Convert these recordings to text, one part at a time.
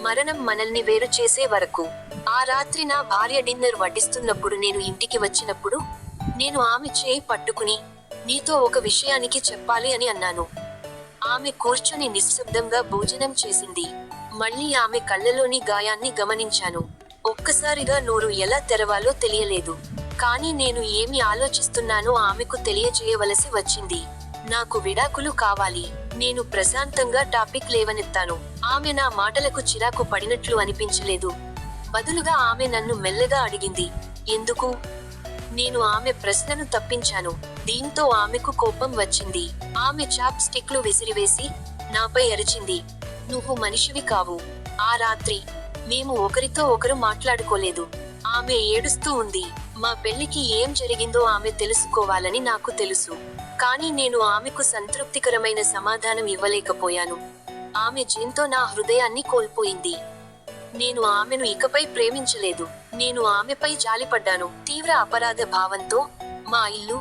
మరణం మనల్ని వేరు చేసే వరకు. ఆ రాత్రి నా భార్య డిన్నర్ వడ్డిస్తున్నప్పుడు నేను ఇంటికి వచ్చినప్పుడు నేను ఆమె చేయి పట్టుకుని, నీతో ఒక విషయానికి చెప్పాలి అని అన్నాను. ఆమె కూర్చొని నిశ్శబ్దంగా భోజనం చేసింది. మళ్ళీ ఆమె కళ్ళలోని గాయాన్ని గమనించాను. ఒక్కసారిగా నోరు ఎలా తెరవాలో తెలియలేదు. కానీ నేను ఏమి ఆలోచిస్తున్నానో ఆమెకు తెలియజేయవలసి వచ్చింది. నాకు విడాకులు కావాలి. నేను ప్రశాంతంగా టాపిక్ లేవనెత్తాను. ఆమె నా మాటలకు చిరాకు పడినట్లు అనిపించలేదు. బదులుగా ఆమె నన్ను మెల్లగా అడిగింది, ఎందుకు? నేను ఆమె ప్రశ్నను తప్పించాను. దీంతో ఆమెకు కోపం వచ్చింది. ఆమె చాప్ స్టిక్లు విసిరివేసి నాపై అరిచింది, నువ్వు మనిషివి కావు. ఆ రాత్రి మేము ఒకరితో ఒకరు మాట్లాడుకోలేదు. ఆమె ఏడుస్తూ ఉంది. మా పెళ్లికి ఏం జరిగిందో ఆమె తెలుసుకోవాలని నాకు తెలుసు. కానీ నేను ఆమెకు సంతృప్తికరమైన సమాధానం ఇవ్వలేకపోయాను. ఆమె జేన్తో నా హృదయాన్ని కోల్పోయింది. నేను ఆమెను ఇకపై ప్రేమించలేదు. నేను ఆమెపై జాలిపడ్డాను. తీవ్ర అపరాధ భావంతో మా ఇల్లు,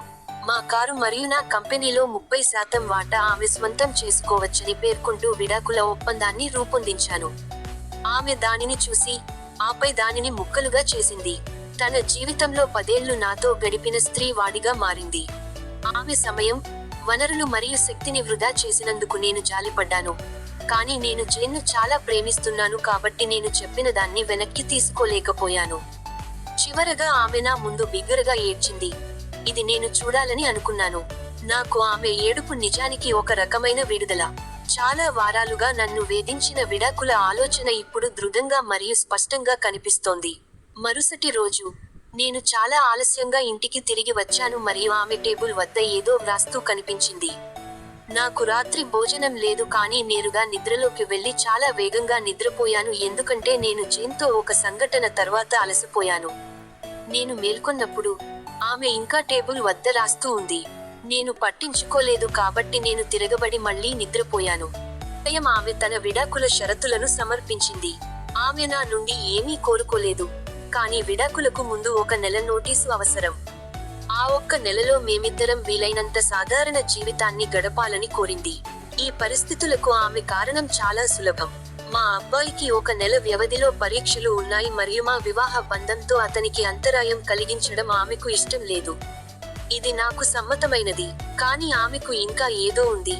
మా కారు మరియు నా కంపెనీలో 30% వాటా ఆమె స్వంతం చేసుకోవచ్చని పేర్కొంటూ విడాకుల ఒప్పందాన్ని రూపొందించాను. ఆమె దానిని చూసి, ఆపై దానిని ముక్కలుగా చేసింది. తన జీవితంలో 10 ఏళ్లు నాతో గడిపిన స్త్రీ వాడిగా మారింది. ఆమె సమయం, వనరులు మరియు శక్తిని వృధా చేసినందుకు నేను జాలిపడ్డాను. కానీ నేను జేన్ను చాలా ప్రేమిస్తున్నాను కాబట్టి నేను చెప్పిన దాన్ని వెనక్కి తీసుకోలేకపోయాను. చివరగా ఆమె నా ముందు బిగ్గరగా ఏడ్చింది. ఇది నేను చూడాలని అనుకున్నాను. నాకు ఆమె ఏడుపు నిజానికి ఒక రకమైన విడుదల. చాలా వారాలుగా నన్ను వేధించిన విడాకుల ఆలోచన ఇప్పుడు దృఢంగా మరియు స్పష్టంగా కనిపిస్తోంది. మరుసటి రోజు నేను చాలా ఆలస్యంగా ఇంటికి తిరిగి వచ్చాను మరియు ఆమె టేబుల్ వద్ద ఏదో వ్రాస్తూ కనిపించింది. నాకు రాత్రి భోజనం లేదు కానీ నేరుగా నిద్రలోకి వెళ్లి చాలా వేగంగా నిద్రపోయాను ఎందుకంటే నేను జేన్తో ఒక సంఘటన తర్వాత అలసిపోయాను. నేను మేల్కొన్నప్పుడు ఆమె ఇంకా టేబుల్ వద్ద రాస్తూ ఉంది. నేను పట్టించుకోలేదు కాబట్టి నేను తిరగబడి మళ్లీ నిద్రపోయాను. ఉదయం ఆమె తన విడాకుల షరతులను సమర్పించింది. ఆమె నా నుండి ఏమీ కోరుకోలేదు. కానీ విడాకులకు ముందు 1 నెల నోటీసు అవసరం. ఆ 1 నెలలో మేమిద్దరం వీలైనంత సాధారణ జీవితాన్ని గడపాలని కోరింది. ఈ పరిస్థితులకు ఆమె కారణం చాలా సులభం. మా అబ్బాయికి 1 నెల వ్యవధిలో పరీక్షలు ఉన్నాయి మరియు మా వివాహ బంధంతో అతనికి అంతరాయం కలిగించడం ఆమెకు ఇష్టం లేదు. ఇది నాకు సమ్మతమైనది. కానీ ఆమెకు ఇంకా ఏదో ఉంది.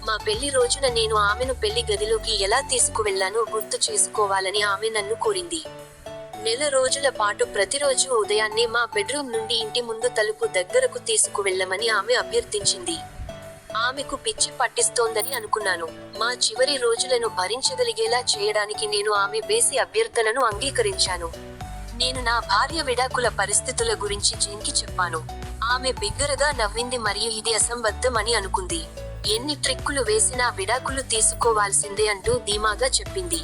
మా పెళ్లి రోజున నేను ఆమెను పెళ్లి గదిలోకి ఎలా తీసుకువెళ్లానో గుర్తు చేసుకోవాలని ఆమె నన్ను కోరింది. నెల రోజుల పాటు ప్రతిరోజు ఉదయాన్నే మా బెడ్రూమ్ నుండి ఇంటి ముందు తలుపు దగ్గరకు తీసుకువెళ్లమని ఆమె అభ్యర్థించింది. ఆమెకు పిచ్చి పట్టిస్తోందని అనుకున్నాను. మా చివరి రోజులను భరించగలిగేలా చేయడానికి నేను ఆమె బేసి అభ్యర్థనను అంగీకరించాను. నేను నా భార్య విడాకుల పరిస్థితుల గురించి జేన్కి చెప్పాను. ఆమె బిగ్గరగా నవ్వింది మరియు ఇది అసంబద్ధం అని అనుకుంది. ఎన్ని ట్రిక్కులు వేసినా విడాకులు తీసుకోవాల్సిందే అంటూ ధీమాగా చెప్పింది.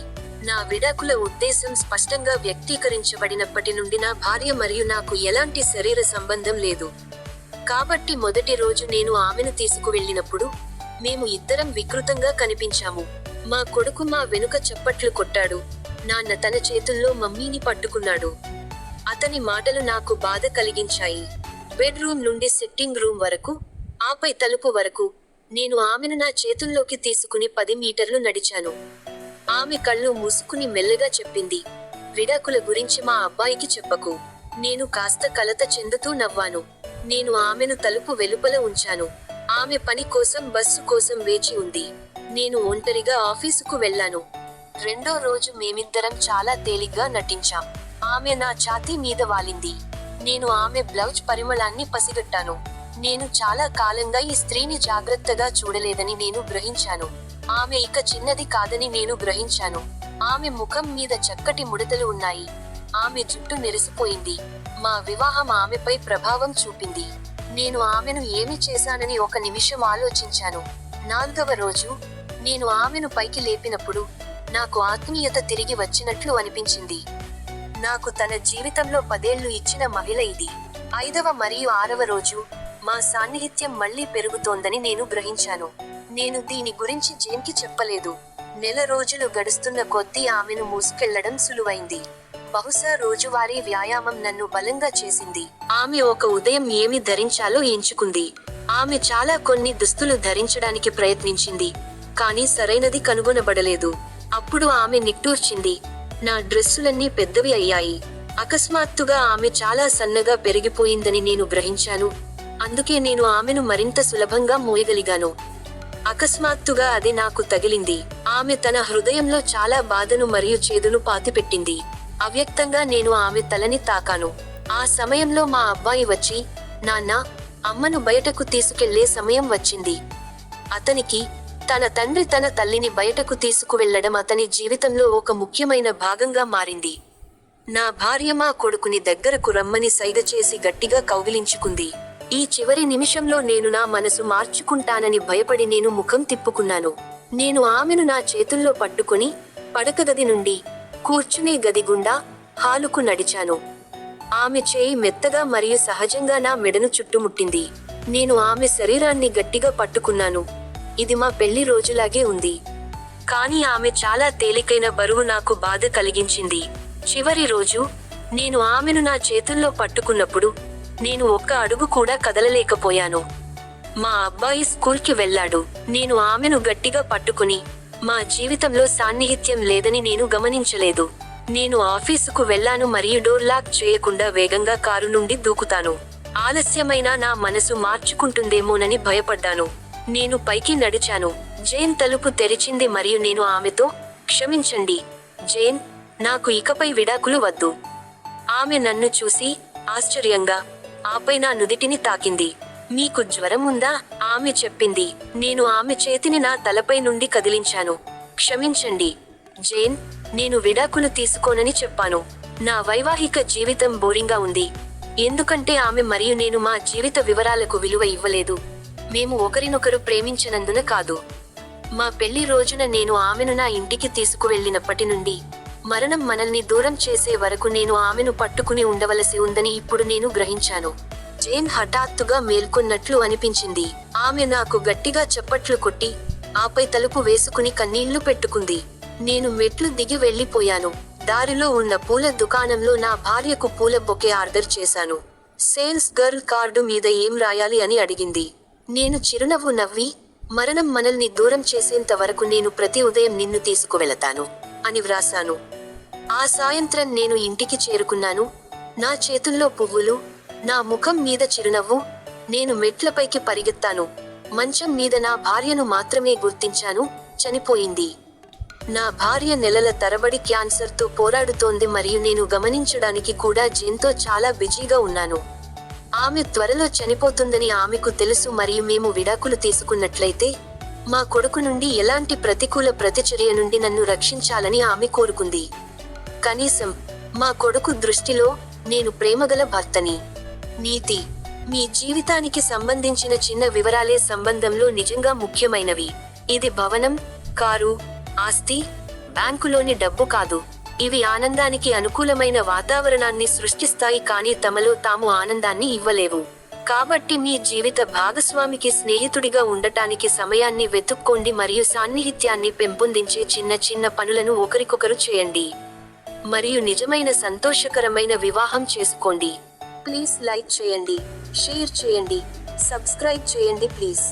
నా విడాకుల ఉద్దేశం స్పష్టంగా వ్యక్తీకరించబడినప్పటి నుండి నా భార్య మరియు నాకు ఎలాంటి శరీర సంబంధం లేదు. కాబట్టి మొదటి రోజు నేను ఆమెను తీసుకువెళ్ళినప్పుడు మేము ఇద్దరం వికృతంగా కనిపించాము. మా కొడుకు మా వెనుక చప్పట్లు కొట్టాడు. నాన్న తన చేతుల్లో మమ్మీని పట్టుకున్నాడు. అతని మాటలు నాకు బాధ కలిగించాయి. బెడ్రూమ్ నుండి సిట్టింగ్ రూమ్ వరకు, ఆపై తలుపు వరకు నేను ఆమెను నా చేతుల్లోకి తీసుకుని 10 మీటర్లు నడిచాను. ఆమె కళ్ళు మూసుకుని మెల్లగా చెప్పింది, విడాకుల గురించి మా అబ్బాయికి చెప్పకు. నేను కాస్త కలత చెందుతూ నవ్వాను. నేను ఆమెను తలుపు వెలుపల ఉంచాను. ఆమె పని కోసం బస్సు కోసం వేచి ఉంది. నేను ఒంటరిగా ఆఫీసుకు వెళ్ళాను. రెండో రోజు మేమిద్దరం చాలా తేలిగ్గా నటించాం. ఆమె నా ఛాతీ మీద వాలింది. నేను ఆమె బ్లౌజ్ పరిమళాన్ని పసిగట్టాను. నేను చాలా కాలంగా ఈ స్త్రీని జాగ్రత్తగా చూడలేదని నేను గ్రహించాను. ఆమె ఇక చిన్నది కాదని నేను గ్రహించాను. ఆమె ముఖం మీద చక్కటి ముడతలు ఉన్నాయి. ఆమె జుట్టు నెరిసిపోయింది. మా వివాహం ఆమెపై ప్రభావం చూపింది. నేను ఆమెను ఏమి చేశానని 1 నిమిషం ఆలోచించాను. 4వ రోజు నేను ఆమెను పైకి లేపినప్పుడు నాకు ఆత్మీయత తిరిగి వచ్చినట్లు అనిపించింది. నాకు తన జీవితంలో 10 ఏళ్లు ఇచ్చిన మహిళ ఇది. 5వ మరియు 6వ రోజు మా సాన్నిహిత్యం మళ్లీ పెరుగుతోందని నేను గ్రహించాను. నేను దీని గురించి జేన్కి చెప్పలేదు. నెల రోజులు గడుస్తున్న కొద్దీ ఆమెను మోసుకెళ్లడం సులువైంది. బహుశా రోజువారీ వ్యాయామం నన్ను బలంగా చేసింది. ఆమె ఒక ఉదయం ఏమి ధరించాలో ఎంచుకుంది. ఆమె చాలా కొన్ని దుస్తులు ధరించడానికి ప్రయత్నించింది, కానీ సరైనది కనుగొనబడలేదు. అప్పుడు ఆమె నిట్టూర్చింది. నా డ్రెస్సులన్నీ పెద్దవి అయ్యాయి. అకస్మాత్తుగా ఆమె చాలా సన్నగా పెరిగిపోయిందని నేను గ్రహించాను. అందుకే నేను ఆమెను మరింత సులభంగా మోయగలిగాను. అకస్మాత్తుగా అది నాకు తగిలింది. ఆమె తన హృదయంలో చాలా బాధను మరియు చేదును పాతిపెట్టింది. అవ్యక్తంగా నేను ఆమె తలని తాకాను. ఆ సమయంలో మా అబ్బాయి వచ్చి, నాన్నా, అమ్మను బయటకు తీసుకెళ్లే సమయం వచ్చింది. అతనికి తన తండ్రి తన తల్లిని బయటకు తీసుకువెళ్లడం అతని జీవితంలో ఒక ముఖ్యమైన భాగంగా మారింది. నా భార్య మా కొడుకుని దగ్గరకు రమ్మని సైగ చేసి గట్టిగా కౌగిలించుకుంది. ఈ చివరి నిమిషంలో నేను నా మనసు మార్చుకుంటానని భయపడి నేను ముఖం తిప్పుకున్నాను. నేను ఆమెను నా చేతుల్లో పట్టుకుని పడకగది నుండి కూర్చునే గది గుండా హాలుకు నడిచాను. ఆమె చేయి మెత్తగా మరియు సహజంగా నా మెడను చుట్టుముట్టింది. నేను ఆమె శరీరాన్ని గట్టిగా పట్టుకున్నాను. ఇది మా పెళ్లి రోజులాగే ఉంది. కానీ ఆమె చాలా తేలికైన బరువు నాకు బాధ కలిగించింది. చివరి రోజు నేను ఆమెను నా చేతుల్లో పట్టుకున్నప్పుడు నేను ఒక్క అడుగు కూడా కదలలేకపోయాను. మా అబ్బాయి స్కూల్కి వెళ్ళాడు. నేను ఆమెను గట్టిగా పట్టుకుని, మా జీవితంలో సాన్నిహిత్యం లేదని నేను గమనించలేదు. నేను ఆఫీసుకు వెళ్ళాను మరియు డోర్ లాక్ చేయకుండా వేగంగా కారు నుండి దూకుతాను. ఆలస్యమైన నా మనసు మార్చుకుంటుందేమోనని భయపడ్డాను. నేను పైకి నడిచాను. జేన్ తలుపు తెరిచింది మరియు నేను ఆమెతో, క్షమించండి జేన్, నాకు ఇకపై విడాకులు వద్దు. ఆమె నన్ను చూసి ఆశ్చర్యంగా, ఆపై నా నుదిటిని తాకింది. మీకు జ్వరం ఉందా? ఆమె చెప్పింది. నేను ఆమె చేతిని నా తలపై నుండి కదిలించాను. క్షమించండి జేన్, నేను విడాకులు తీసుకోనని చెప్పాను. నా వైవాహిక జీవితం బోరింగ్గా ఉంది. ఎందుకంటే ఆమె మరియు నేను మా జీవిత వివరాలకు విలువ ఇవ్వలేదు. మేము ఒకరినొకరు ప్రేమించనందున కాదు. మా పెళ్లి రోజున నేను ఆమెను నా ఇంటికి తీసుకువెళ్లినప్పటి నుండి మరణం మనల్ని దూరం చేసే వరకు నేను ఆమెను పట్టుకుని ఉండవలసి ఉందని ఇప్పుడు నేను గ్రహించాను. జేన్ హఠాత్తుగా మేల్కొన్నట్లు అనిపించింది. ఆమె నాకు గట్టిగా చప్పట్లు కొట్టి, ఆపై తలుపు వేసుకుని కన్నీళ్లు పెట్టుకుంది. నేను మెట్లు దిగి వెళ్లిపోయాను. దారిలో ఉన్న పూల దుకాణంలో నా భార్యకు పూల బొకే ఆర్డర్ చేశాను. సేల్స్ గర్ల్ కార్డు మీద ఏం రాయాలి అని అడిగింది. నేను చిరునవ్వు నవ్వి, మరణం మనల్ని దూరం చేసేంత వరకు నేను ప్రతి ఉదయం నిన్ను తీసుకువెళతాను అని వ్రాసాను. ఆ సాయంత్రం నేను ఇంటికి చేరుకున్నాను. నా చేతుల్లో పువ్వులు, నా ముఖం మీద చిరునవ్వు. నేను మెట్లపైకి పరిగెత్తాను. మంచం మీద నా భార్యను మాత్రమే గుర్తించాను. చనిపోయింది. నా భార్య నెలల తరబడి క్యాన్సర్తో పోరాడుతోంది మరియు నేను గమనించడానికి కూడా జేన్తో చాలా బిజీగా ఉన్నాను. ఆమె త్వరలో చనిపోతుందని ఆమెకు తెలుసు మరియు మేము విడాకులు తీసుకున్నట్లయితే మా కొడుకు నుండి ఎలాంటి ప్రతికూల ప్రతిచర్య నుండి నన్ను రక్షించాలని ఆమె కోరుకుంది. కనీసం మా కొడుకు దృష్టిలో నేను ప్రేమగల భర్తని. నీతి: మీ జీవితానికి సంబంధించిన చిన్న వివరాలే సంబంధంలో నిజంగా ముఖ్యమైనవి. ఇది భవనం, కారు, ఆస్తి, బ్యాంకులోని డబ్బు కాదు. ఇవి ఆనందానికి అనుకూలమైన వాతావరణాన్ని సృష్టిస్తాయి కానీ తమలో తాము ఆనందాన్ని ఇవ్వలేవు. కాబట్టి మీ జీవిత భాగస్వామికి స్నేహితుడిగా ఉండటానికి సమయాన్ని వెతుక్కోండి మరియు సాన్నిహిత్యాన్ని పెంపొందించే చిన్న చిన్న పనులను ఒకరికొకరు చేయండి. మరియు నిజమైన సంతోషకరమైన వివాహం చేసుకోండి. ప్లీజ్ లైక్ చేయండి, షేర్ చేయండి, సబ్స్క్రైబ్ చేయండి ప్లీజ్.